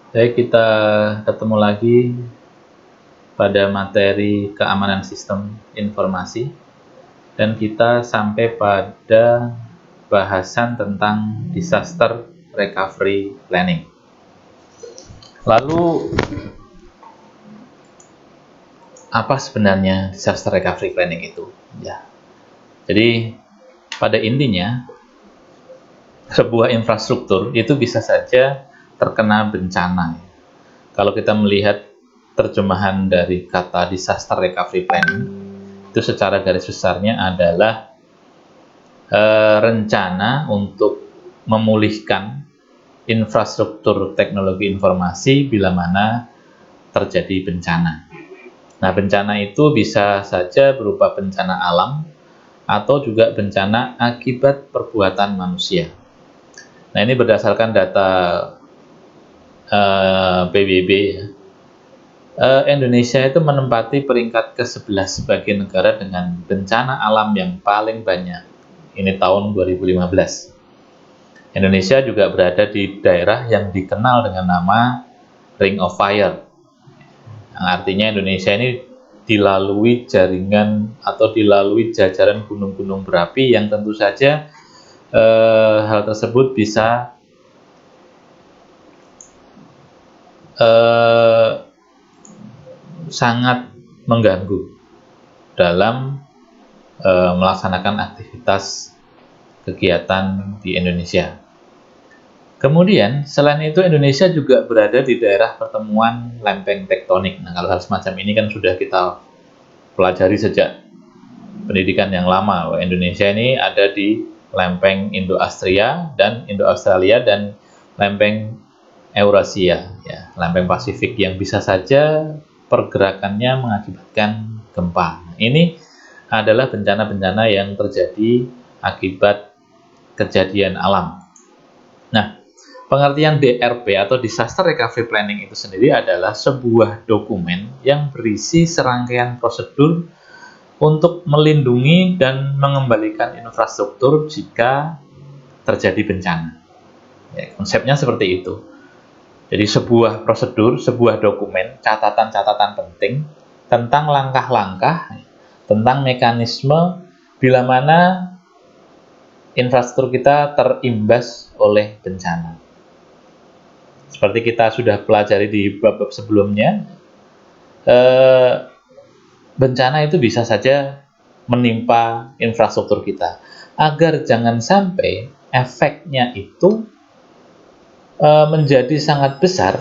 Baik, kita ketemu lagi pada materi keamanan sistem informasi dan kita sampai pada bahasan tentang disaster recovery planning. Lalu, apa sebenarnya disaster recovery planning itu? Jadi, pada intinya, sebuah infrastruktur itu bisa saja terkena bencana. Kalau kita melihat terjemahan dari kata disaster recovery planning, itu secara garis besarnya adalah rencana untuk memulihkan infrastruktur teknologi informasi bila mana terjadi bencana. Nah, bencana itu bisa saja berupa bencana alam atau juga bencana akibat perbuatan manusia. Nah, ini berdasarkan data PBB. Indonesia itu menempati peringkat ke-11 sebagai negara dengan bencana alam yang paling banyak. Ini tahun 2015. Indonesia juga berada di daerah yang dikenal dengan nama Ring of Fire. Yang artinya Indonesia ini dilalui jaringan atau dilalui jajaran gunung-gunung berapi yang tentu saja hal tersebut bisa sangat mengganggu dalam melaksanakan aktivitas kegiatan di Indonesia. Kemudian, selain itu Indonesia juga berada di daerah pertemuan lempeng tektonik. Nah, kalau hal semacam ini kan sudah kita pelajari sejak pendidikan yang lama. Indonesia ini ada di lempeng Indo-Australia dan lempeng Eurasia, ya, lempeng Pasifik yang bisa saja pergerakannya mengakibatkan gempa. Ini adalah bencana-bencana yang terjadi akibat kejadian alam. Nah, pengertian DRP atau Disaster Recovery Planning itu sendiri adalah sebuah dokumen yang berisi serangkaian prosedur untuk melindungi dan mengembalikan infrastruktur jika terjadi bencana. Ya, konsepnya seperti itu. Jadi sebuah prosedur, sebuah dokumen, catatan-catatan penting tentang langkah-langkah, tentang mekanisme bila mana infrastruktur kita terimbas oleh bencana. Seperti kita sudah pelajari di bab-bab sebelumnya, bencana itu bisa saja menimpa infrastruktur kita. Agar jangan sampai efeknya itu menjadi sangat besar,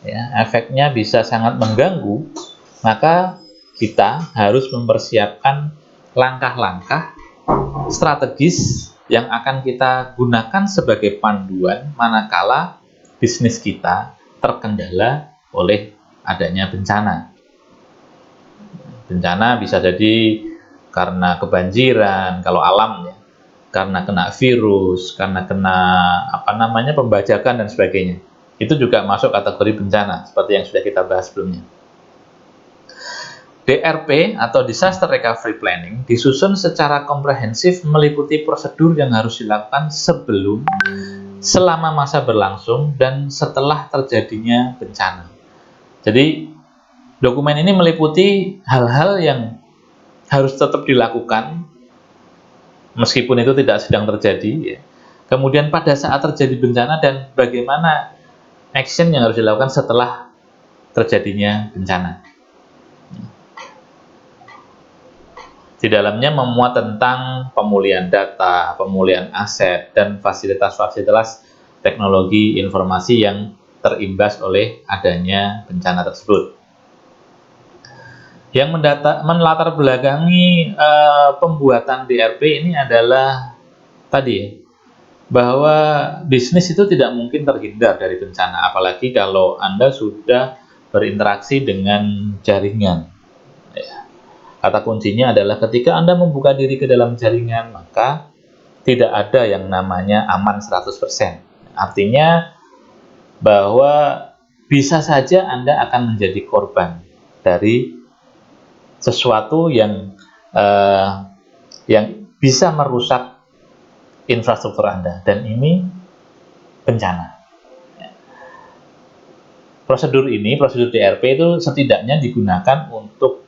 ya, efeknya bisa sangat mengganggu, maka kita harus mempersiapkan langkah-langkah strategis yang akan kita gunakan sebagai panduan manakala bisnis kita terkendala oleh adanya bencana. Bencana bisa jadi karena kebanjiran, kalau alam ya, karena kena virus, karena kena pembajakan dan sebagainya. Itu juga masuk kategori bencana seperti yang sudah kita bahas sebelumnya. DRP atau Disaster Recovery Planning disusun secara komprehensif meliputi prosedur yang harus dilakukan sebelum, selama masa berlangsung, dan setelah terjadinya bencana. Jadi, dokumen ini meliputi hal-hal yang harus tetap dilakukan meskipun itu tidak sedang terjadi, ya. Kemudian pada saat terjadi bencana dan bagaimana action yang harus dilakukan setelah terjadinya bencana. Di dalamnya memuat tentang pemulihan data, pemulihan aset, dan fasilitas-fasilitas teknologi informasi yang terimbas oleh adanya bencana tersebut. Yang melatar belakangi pembuatan DRP ini adalah tadi, bahwa bisnis itu tidak mungkin terhindar dari bencana, apalagi kalau Anda sudah berinteraksi dengan jaringan. Kata kuncinya adalah ketika Anda membuka diri ke dalam jaringan, maka tidak ada yang namanya aman 100%. Artinya bahwa bisa saja Anda akan menjadi korban dari sesuatu yang bisa merusak infrastruktur Anda, dan ini bencana. prosedur DRP itu setidaknya digunakan untuk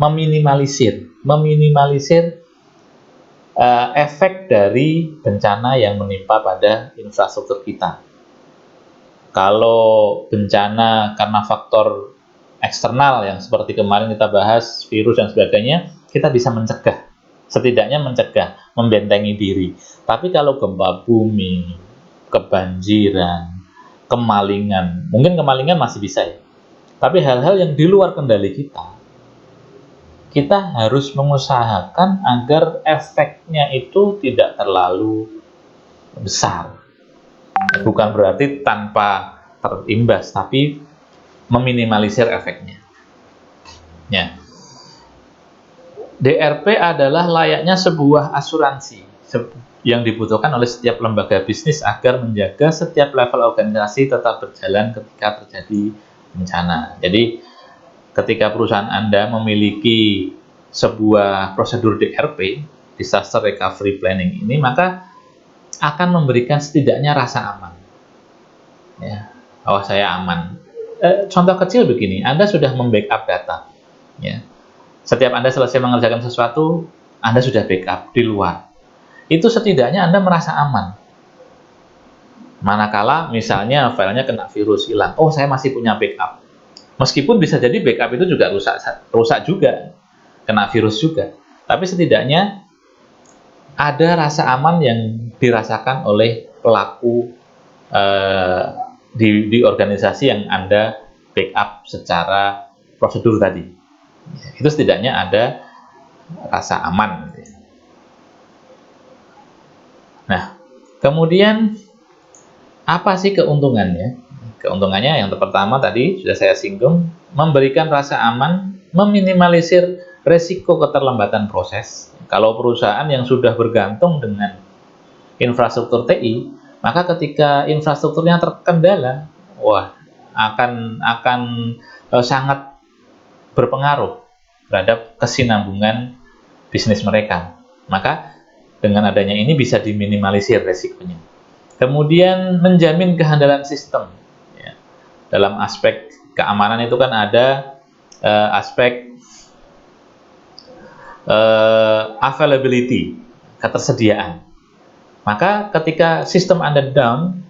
meminimalisir efek dari bencana yang menimpa pada infrastruktur kita. Kalau bencana karena faktor eksternal yang seperti kemarin kita bahas, virus dan sebagainya, kita bisa mencegah, setidaknya mencegah, membentengi diri. Tapi kalau gempa bumi, kebanjiran, kemalingan, mungkin kemalingan masih bisa ya, tapi hal-hal yang di luar kendali kita harus mengusahakan agar efeknya itu tidak terlalu besar. Bukan berarti tanpa terimbas, tapi meminimalisir efeknya. Ya. DRP adalah layaknya sebuah asuransi yang dibutuhkan oleh setiap lembaga bisnis agar menjaga setiap level organisasi tetap berjalan ketika terjadi bencana. Jadi, ketika perusahaan Anda memiliki sebuah prosedur DRP, Disaster Recovery Planning ini, maka akan memberikan setidaknya rasa aman. Ya, oh saya aman. Contoh kecil begini, Anda sudah membackup data. Ya. Setiap Anda selesai mengerjakan sesuatu, Anda sudah backup di luar. Itu setidaknya Anda merasa aman. Manakala misalnya filenya kena virus hilang, oh saya masih punya backup. Meskipun bisa jadi backup itu juga rusak juga, kena virus juga. Tapi setidaknya ada rasa aman yang dirasakan oleh pelaku di organisasi yang Anda backup secara prosedur tadi. Itu setidaknya ada rasa aman. Nah, kemudian apa sih keuntungannya? Keuntungannya yang pertama tadi sudah saya singgung, memberikan rasa aman, meminimalisir resiko keterlambatan proses. Kalau perusahaan yang sudah bergantung dengan infrastruktur TI, maka ketika infrastrukturnya terkendala, wah akan sangat berpengaruh terhadap kesinambungan bisnis mereka. Maka dengan adanya ini bisa diminimalisir resikonya. Kemudian menjamin kehandalan sistem. Ya. Dalam aspek keamanan itu kan ada aspek availability, ketersediaan. Maka ketika sistem Anda down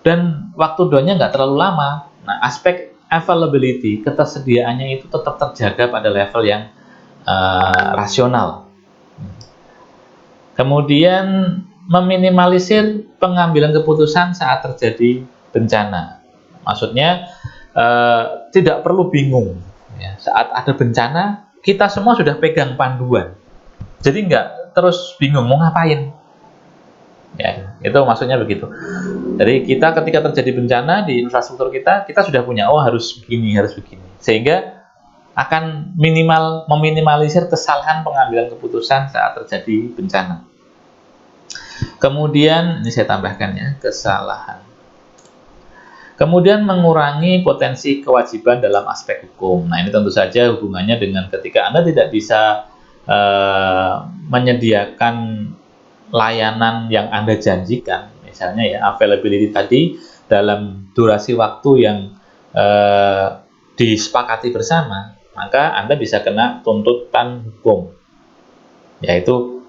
dan waktu down-nya nggak terlalu lama, nah aspek availability, ketersediaannya itu tetap terjaga pada level yang rasional. Kemudian meminimalisir pengambilan keputusan saat terjadi bencana. Maksudnya tidak perlu bingung. Ya, saat ada bencana, kita semua sudah pegang panduan. Jadi nggak terus bingung mau ngapain. Ya, itu maksudnya begitu. Jadi kita ketika terjadi bencana di infrastruktur kita sudah punya, oh harus begini, harus begini. Sehingga akan meminimalisir kesalahan pengambilan keputusan saat terjadi bencana. Kemudian, ini saya tambahkan ya, kesalahan. Kemudian mengurangi potensi kewajiban dalam aspek hukum. Nah, ini tentu saja hubungannya dengan ketika Anda tidak bisa menyediakan layanan yang Anda janjikan, misalnya ya availability tadi dalam durasi waktu yang disepakati bersama, maka Anda bisa kena tuntutan hukum, yaitu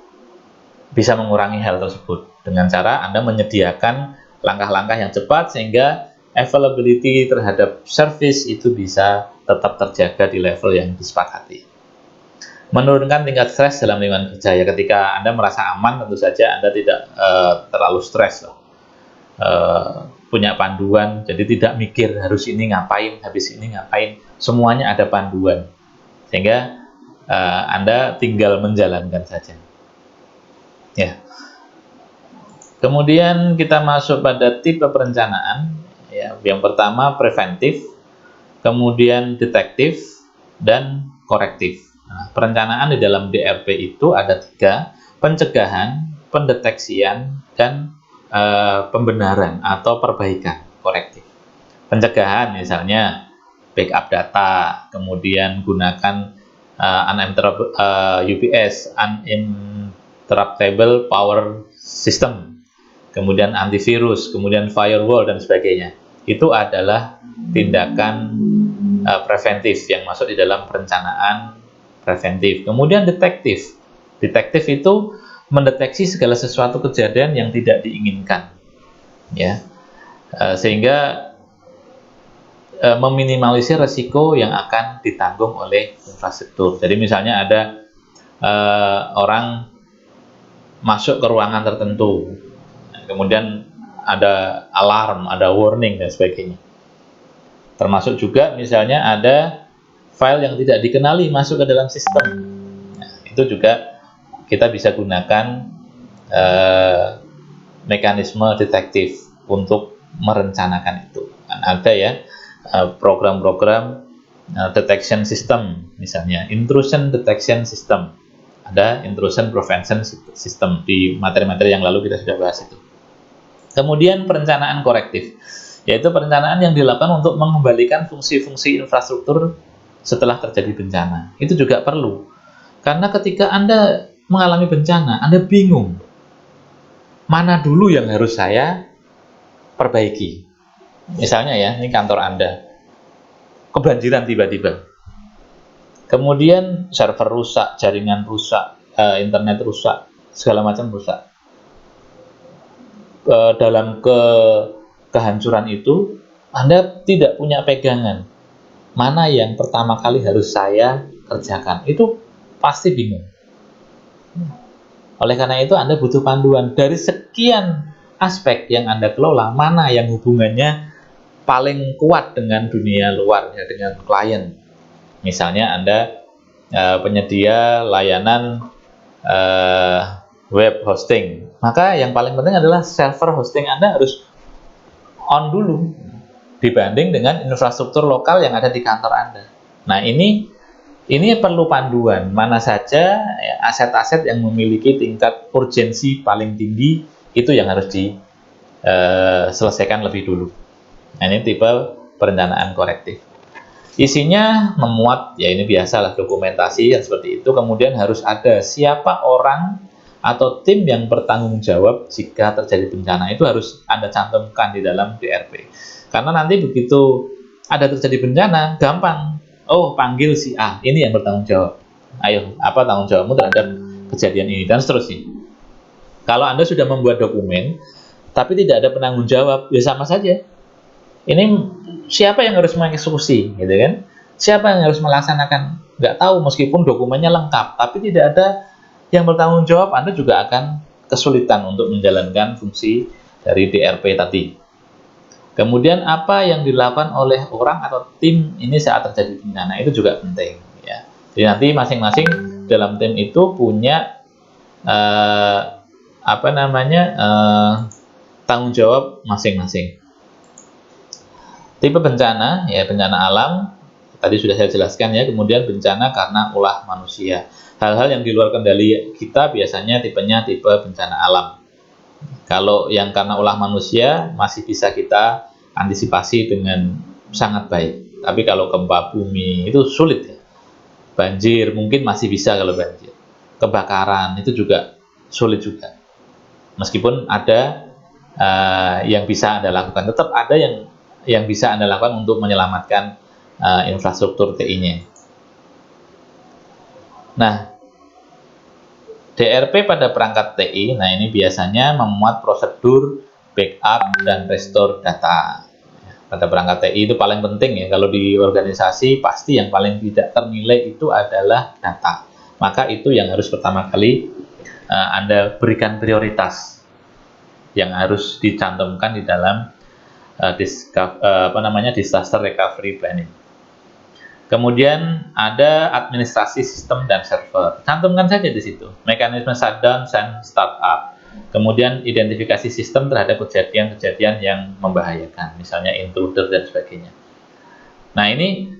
bisa mengurangi hal tersebut dengan cara Anda menyediakan langkah-langkah yang cepat sehingga availability terhadap service itu bisa tetap terjaga di level yang disepakati. Menurunkan tingkat stres dalam lingkungan kerja ya, ketika Anda merasa aman tentu saja Anda tidak terlalu stres loh. Punya panduan, jadi tidak mikir harus ini ngapain, habis ini ngapain, semuanya ada panduan sehingga Anda tinggal menjalankan saja ya. Kemudian kita masuk pada tipe perencanaan ya. Yang pertama preventif, kemudian detektif, dan korektif. Nah, perencanaan di dalam DRP itu ada 3, pencegahan, pendeteksian, dan pembenaran atau perbaikan, korektif. Pencegahan misalnya backup data, kemudian gunakan UPS, Uninterruptible Power System, kemudian antivirus, kemudian firewall, dan sebagainya. itu adalah tindakan preventif yang masuk di dalam perencanaan preventif. Kemudian detektif. Detektif itu mendeteksi segala sesuatu kejadian yang tidak diinginkan, ya, sehingga meminimalisir resiko yang akan ditanggung oleh infrastruktur. Jadi misalnya ada orang masuk ke ruangan tertentu, kemudian ada alarm, ada warning dan sebagainya. Termasuk juga misalnya ada file yang tidak dikenali masuk ke dalam sistem. Nah, itu juga kita bisa gunakan mekanisme detektif untuk merencanakan itu. Kan ada ya program-program detection system, misalnya intrusion detection system, ada intrusion prevention system. Di materi-materi yang lalu kita sudah bahas itu. Kemudian perencanaan korektif, yaitu perencanaan yang dilakukan untuk mengembalikan fungsi-fungsi infrastruktur setelah terjadi bencana. Itu juga perlu, karena ketika Anda mengalami bencana, Anda bingung mana dulu yang harus saya perbaiki. Misalnya ya, ini kantor Anda kebanjiran tiba-tiba, kemudian server rusak, jaringan rusak, internet rusak, segala macam rusak. Dalam kehancuran itu, Anda tidak punya pegangan mana yang pertama kali harus saya kerjakan. Itu pasti bingung. Oleh karena itu, Anda butuh panduan dari sekian aspek yang Anda kelola, mana yang hubungannya paling kuat dengan dunia luar, ya, dengan klien. Misalnya Anda penyedia layanan web hosting, maka yang paling penting adalah server hosting Anda harus on dulu dibanding dengan infrastruktur lokal yang ada di kantor Anda. Nah, ini perlu panduan mana saja ya, aset-aset yang memiliki tingkat urgensi paling tinggi itu yang harus diselesaikan lebih dulu. Nah, ini tipe perencanaan korektif. Isinya memuat, ya ini biasalah dokumentasi yang seperti itu. Kemudian harus ada siapa orang atau tim yang bertanggung jawab jika terjadi bencana. Itu harus Anda cantumkan di dalam DRP. Karena nanti begitu ada terjadi bencana, gampang. Oh, panggil si A, ini yang bertanggung jawab. Ayo, apa tanggung jawabmu terhadap kejadian ini, dan seterusnya. Kalau Anda sudah membuat dokumen, tapi tidak ada penanggung jawab, ya sama saja. Ini siapa yang harus mengeksekusi, gitu kan? Siapa yang harus melaksanakan? Nggak tahu, meskipun dokumennya lengkap, tapi tidak ada yang bertanggung jawab, Anda juga akan kesulitan untuk menjalankan fungsi dari DRP tadi. Kemudian apa yang dilakukan oleh orang atau tim ini saat terjadi bencana, itu juga penting, ya. Jadi nanti masing-masing dalam tim itu punya tanggung jawab masing-masing. Tipe bencana, ya bencana alam, tadi sudah saya jelaskan ya. Kemudian bencana karena ulah manusia. Hal-hal yang di luar kendali kita biasanya tipenya tipe bencana alam. Kalau yang karena ulah manusia masih bisa kita antisipasi dengan sangat baik. Tapi kalau gempa bumi itu sulit ya. Banjir mungkin masih bisa kalau banjir. Kebakaran itu juga sulit juga. Meskipun ada yang bisa Anda lakukan, tetap ada yang bisa Anda lakukan untuk menyelamatkan infrastruktur TI-nya. Nah, DRP pada perangkat TI, nah ini biasanya memuat prosedur backup dan restore data. Pada perangkat TI itu paling penting ya, kalau di organisasi pasti yang paling tidak ternilai itu adalah data. Maka itu yang harus pertama kali Anda berikan prioritas, yang harus dicantumkan di dalam disaster recovery planning. Kemudian ada administrasi sistem dan server. Cantumkan saja di situ. Mekanisme shutdown dan startup. Kemudian identifikasi sistem terhadap kejadian-kejadian yang membahayakan, misalnya intruder dan sebagainya. Nah, ini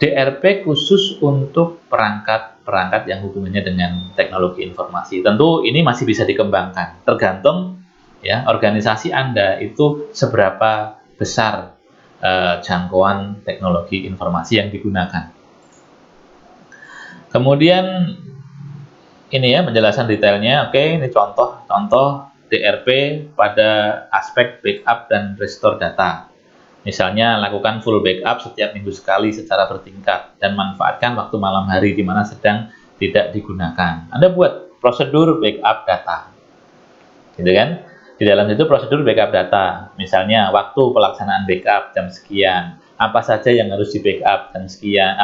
DRP khusus untuk perangkat-perangkat yang hubungannya dengan teknologi informasi. Tentu ini masih bisa dikembangkan, tergantung ya organisasi Anda itu seberapa besar jangkauan teknologi informasi yang digunakan. Kemudian ini ya penjelasan detailnya. Oke, ini contoh DRP pada aspek backup dan restore data. Misalnya, lakukan full backup setiap minggu sekali secara bertingkat dan manfaatkan waktu malam hari di mana sedang tidak digunakan. Anda buat prosedur backup data, gitu kan? Di dalam itu prosedur backup data, misalnya waktu pelaksanaan backup jam sekian, apa saja yang harus di backup jam sekian,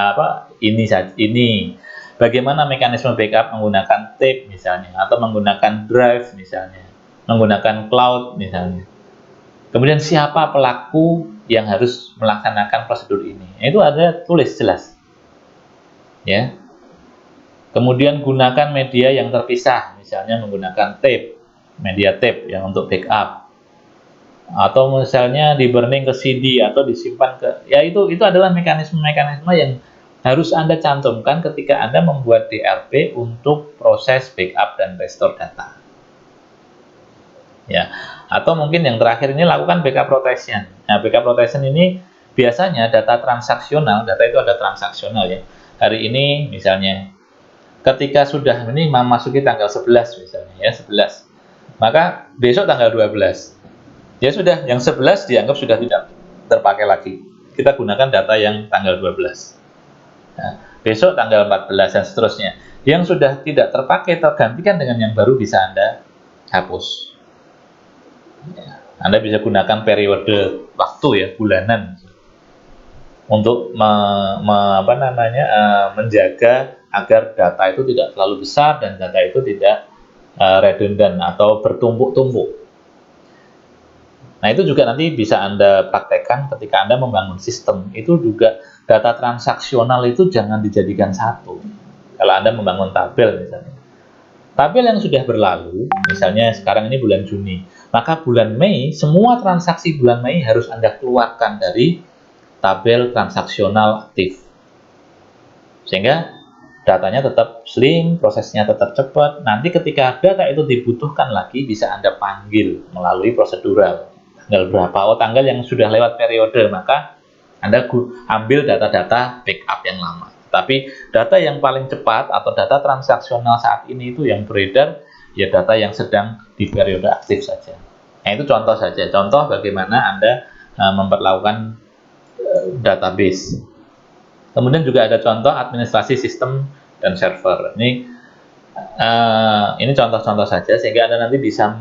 ini. Bagaimana mekanisme backup menggunakan tape misalnya, atau menggunakan drive misalnya, menggunakan cloud misalnya. Kemudian siapa pelaku yang harus melaksanakan prosedur ini? Itu ada tulis jelas, ya. Kemudian gunakan media yang terpisah, misalnya menggunakan tape, media tape yang untuk backup, atau misalnya di burning ke CD atau disimpan ke, ya itu adalah mekanisme-mekanisme yang harus Anda cantumkan ketika Anda membuat DRP untuk proses backup dan restore data. Ya, atau mungkin yang terakhir ini lakukan backup protection. Nah, backup protection ini biasanya data transaksional, data itu ada transaksional ya. Hari ini misalnya ketika sudah ini memasuki tanggal 11 misalnya ya, 11. Maka besok tanggal 12. Ya sudah, yang 11 dianggap sudah tidak terpakai lagi. Kita gunakan data yang tanggal 12. Nah, besok tanggal 14 dan seterusnya. Yang sudah tidak terpakai tergantikan dengan yang baru bisa Anda hapus. Ya, Anda bisa gunakan periode waktu ya, bulanan untuk menjaga agar data itu tidak terlalu besar dan data itu tidak redundant atau bertumpuk-tumpuk. Nah, itu juga nanti bisa Anda praktekkan ketika Anda membangun sistem. Itu juga data transaksional itu jangan dijadikan satu. Kalau Anda membangun tabel misalnya. Tabel yang sudah berlalu, misalnya sekarang ini bulan Juni, maka bulan Mei, semua transaksi bulan Mei harus Anda keluarkan dari tabel transaksional aktif. Sehingga datanya tetap slim, prosesnya tetap cepat. Nanti ketika data itu dibutuhkan lagi, bisa Anda panggil melalui prosedural. Tanggal berapa? Oh, tanggal yang sudah lewat periode, maka Anda ambil data-data backup yang lama. Tapi data yang paling cepat atau data transaksional saat ini itu yang beredar, ya data yang sedang di periode aktif saja. Nah, itu contoh saja. Contoh bagaimana Anda memperlakukan database. Kemudian juga ada contoh administrasi sistem dan server. Ini contoh-contoh saja sehingga Anda nanti bisa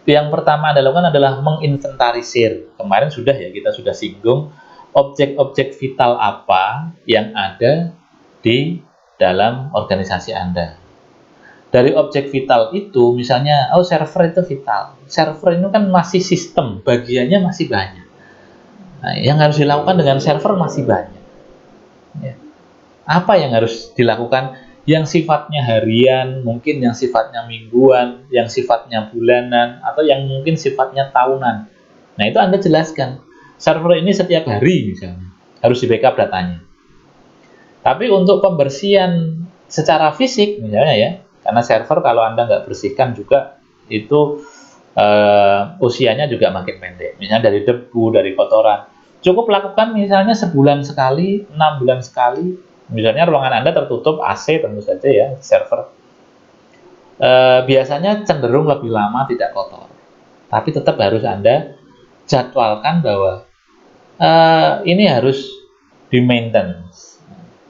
yang pertama Anda lakukan adalah menginventarisir. Kemarin sudah ya, kita sudah singgung objek-objek vital apa yang ada di dalam organisasi Anda. Dari objek vital itu, misalnya, server itu vital. Server itu kan masih sistem, bagiannya masih banyak. Nah, yang harus dilakukan dengan server masih banyak. Ya. Apa yang harus dilakukan? Yang sifatnya harian, mungkin yang sifatnya mingguan, yang sifatnya bulanan, atau yang mungkin sifatnya tahunan. Nah, itu Anda jelaskan. Server ini setiap hari misalnya, harus di-backup datanya. Tapi untuk pembersihan secara fisik misalnya ya, karena server kalau Anda nggak bersihkan juga, itu usianya juga makin pendek. Misalnya dari debu, dari kotoran. Cukup lakukan misalnya sebulan sekali, 6 bulan sekali. Misalnya ruangan Anda tertutup, AC tentu saja ya, server. Biasanya cenderung lebih lama tidak kotor. Tapi tetap harus Anda jadwalkan bahwa ini harus di-maintenance.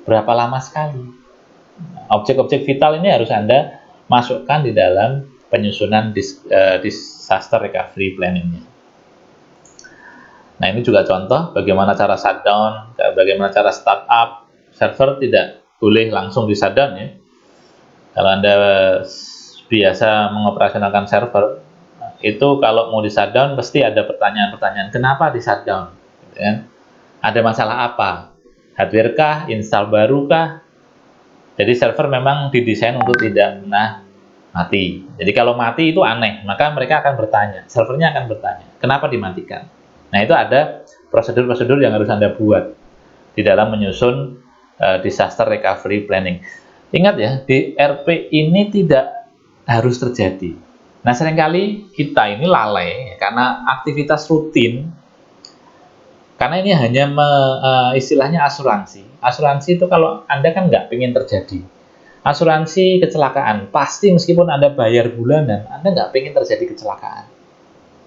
Berapa lama sekali. Objek-objek vital ini harus Anda masukkan di dalam penyusunan disaster recovery planning-nya. Nah, ini juga contoh bagaimana cara shutdown, bagaimana cara startup. Server tidak boleh langsung di shutdown ya. Kalau Anda biasa mengoperasionalkan server, itu kalau mau di shutdown pasti ada pertanyaan-pertanyaan. Kenapa di shutdown? Gitu kan? Ada masalah apa? Hardware kah? Install baru kah? Jadi server memang didesain untuk tidak pernah mati. Jadi kalau mati itu aneh, maka mereka akan bertanya. Servernya akan bertanya, kenapa dimatikan? Nah, itu ada prosedur-prosedur yang harus Anda buat di dalam menyusun disaster recovery planning. Ingat ya, DRP ini tidak harus terjadi. Nah, seringkali kita ini lalai karena aktivitas rutin, karena ini hanya istilahnya asuransi. Asuransi itu kalau Anda kan nggak ingin terjadi. asuransi kecelakaan. Pasti meskipun Anda bayar bulanan, Anda nggak pengen terjadi kecelakaan.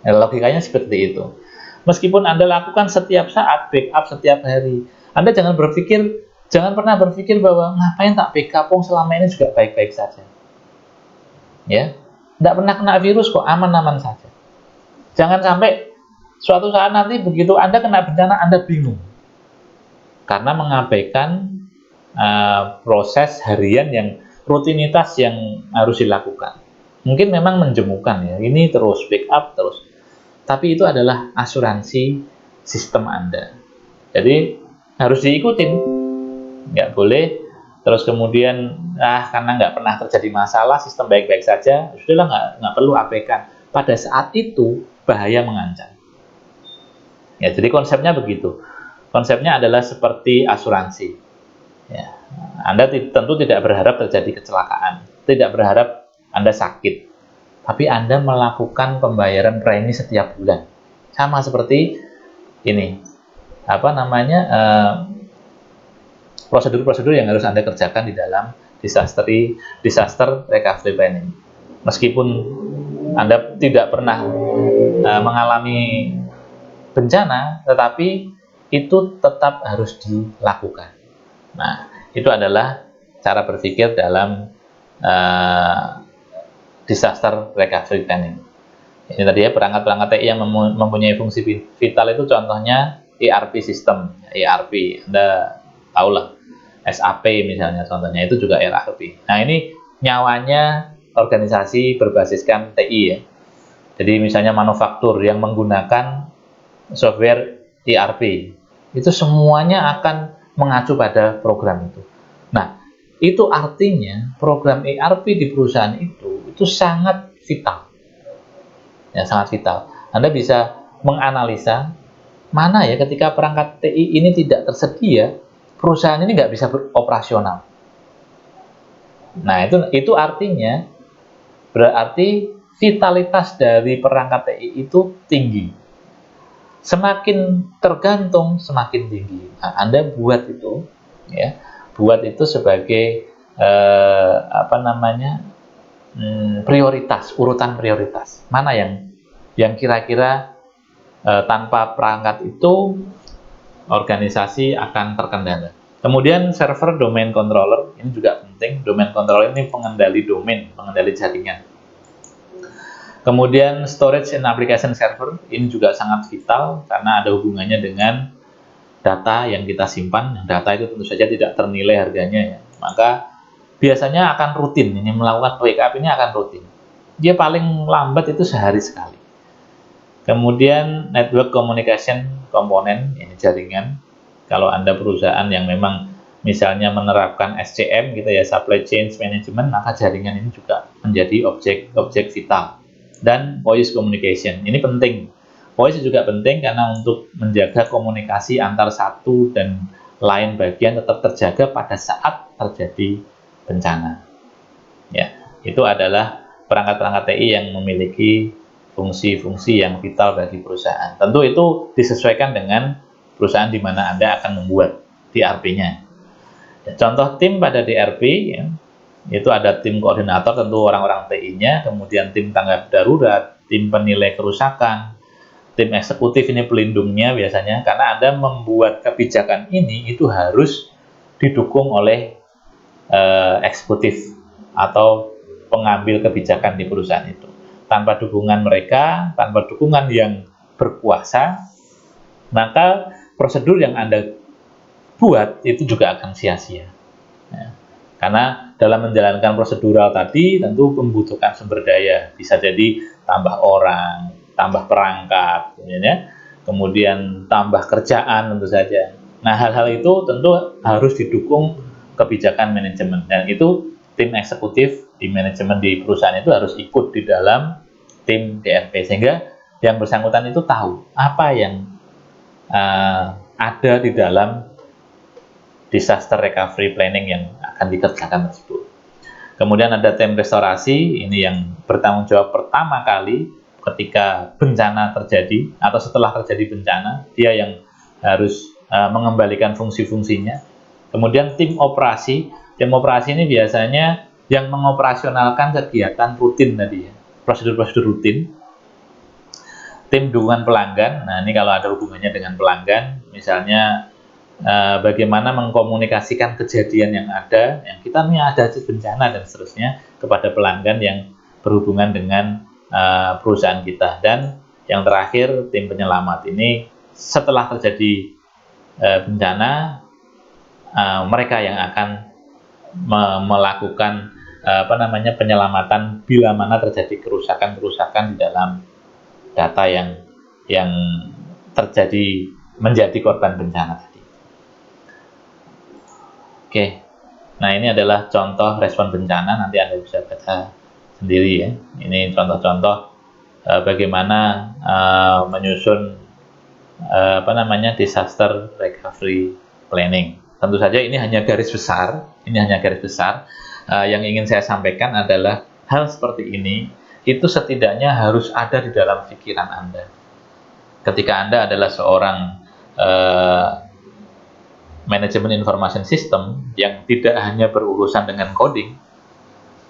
Nah, logikanya seperti itu. Meskipun Anda lakukan setiap saat, backup setiap hari, Anda jangan pernah berpikir bahwa ngapain tak backup, selama ini juga baik-baik saja. Ya, tidak pernah kena virus kok, aman-aman saja. Jangan sampai suatu saat nanti begitu Anda kena bencana, Anda bingung. Karena mengabaikan proses harian rutinitas yang harus dilakukan. Mungkin memang menjemukan ya, ini terus backup terus. Tapi itu adalah asuransi sistem Anda. Jadi harus diikutin, nggak boleh terus kemudian karena nggak pernah terjadi masalah, sistem baik-baik saja, sudahlah nggak perlu abaikan. Pada saat itu bahaya mengancam. Ya, jadi konsepnya begitu. Konsepnya adalah seperti asuransi. Ya, Anda tentu tidak berharap terjadi kecelakaan, tidak berharap Anda sakit, tapi Anda melakukan pembayaran premi setiap bulan. Sama seperti ini, prosedur-prosedur yang harus Anda kerjakan di dalam disaster recovery planning. Meskipun Anda tidak pernah mengalami bencana, tetapi itu tetap harus dilakukan. Nah, itu adalah cara berpikir dalam disaster recovery planning. Ini tadi ya, perangkat-perangkat TI yang mempunyai fungsi vital itu contohnya ERP system. ERP, Anda tahulah, SAP misalnya contohnya, itu juga ERP. Nah, ini nyawanya organisasi berbasiskan TI ya. Jadi misalnya manufaktur yang menggunakan software ERP, itu semuanya akan mengacu pada program itu. Nah, itu artinya program ERP di perusahaan itu sangat vital. Ya, sangat vital. Anda bisa menganalisa mana ya ketika perangkat TI ini tidak tersedia, perusahaan ini nggak bisa beroperasional. Nah, itu artinya berarti vitalitas dari perangkat TI itu tinggi. Semakin tergantung, semakin tinggi. Nah, Anda buat itu, ya, buat itu sebagai prioritas, urutan prioritas. Mana yang kira-kira tanpa perangkat itu organisasi akan terkendala. Kemudian server domain controller ini juga penting. Domain controller ini pengendali domain, pengendali jaringan. Kemudian storage and application server ini juga sangat vital karena ada hubungannya dengan data yang kita simpan. Data itu tentu saja tidak ternilai harganya ya. Maka biasanya akan rutin, ini melakukan backup ini akan rutin. Dia paling lambat itu sehari sekali. Kemudian network communication komponen, ini jaringan. Kalau Anda perusahaan yang memang misalnya menerapkan SCM gitu ya, supply chain management, maka jaringan ini juga menjadi objek vital. Dan voice communication, ini penting. Voice juga penting karena untuk menjaga komunikasi antar satu dan lain bagian tetap terjaga pada saat terjadi bencana. Ya, itu adalah perangkat-perangkat TI yang memiliki fungsi-fungsi yang vital bagi perusahaan. Tentu itu disesuaikan dengan perusahaan di mana Anda akan membuat DRP-nya. Ya, contoh tim pada DRP, ya, itu ada tim koordinator, tentu orang-orang TI-nya, kemudian tim tanggap darurat, tim penilai kerusakan, tim eksekutif ini pelindungnya biasanya, karena Anda membuat kebijakan ini itu harus didukung oleh eksekutif atau pengambil kebijakan di perusahaan itu. Tanpa dukungan mereka, tanpa dukungan yang berkuasa, maka prosedur yang Anda buat itu juga akan sia-sia. Ya. Karena dalam menjalankan prosedural tadi tentu membutuhkan sumber daya, bisa jadi tambah orang, tambah perangkat, ya, kemudian tambah kerjaan tentu saja. Nah, hal-hal itu tentu harus didukung kebijakan manajemen, dan itu tim eksekutif di manajemen di perusahaan itu harus ikut di dalam tim DRP, sehingga yang bersangkutan itu tahu apa yang ada di dalam disaster recovery planning yang akan dikerjakan tersebut. Kemudian ada tim restorasi, ini yang bertanggung jawab pertama kali ketika bencana terjadi atau setelah terjadi bencana, dia yang harus mengembalikan fungsi-fungsinya. Kemudian tim operasi, Tim operasi ini biasanya yang mengoperasionalkan kegiatan rutin tadi ya, prosedur-prosedur rutin. Tim dukungan pelanggan, nah ini kalau ada hubungannya dengan pelanggan, misalnya bagaimana mengkomunikasikan kejadian yang ada, yang kita nih ada bencana dan seterusnya kepada pelanggan yang berhubungan dengan perusahaan kita. Dan yang terakhir, tim penyelamat ini setelah terjadi bencana, mereka yang akan melakukan penyelamatan bila mana terjadi kerusakan-kerusakan di dalam data yang terjadi menjadi korban bencana tadi. Oke, nah ini adalah contoh respon bencana, nanti Anda bisa baca sendiri ya. Ini contoh-contoh bagaimana menyusun disaster recovery planning. Tentu saja ini hanya garis besar, yang ingin saya sampaikan adalah hal seperti ini itu setidaknya harus ada di dalam pikiran Anda. Ketika Anda adalah seorang manajemen information system yang tidak hanya berurusan dengan coding,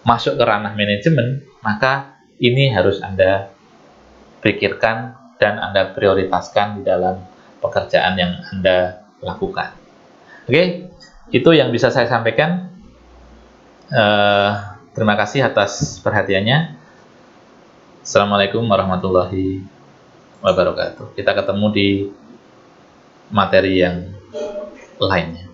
masuk ke ranah manajemen, maka ini harus Anda pikirkan dan Anda prioritaskan di dalam pekerjaan yang Anda lakukan. Oke, itu yang bisa saya sampaikan. Terima kasih atas perhatiannya. Assalamualaikum warahmatullahi wabarakatuh. Kita ketemu di materi yang lainnya.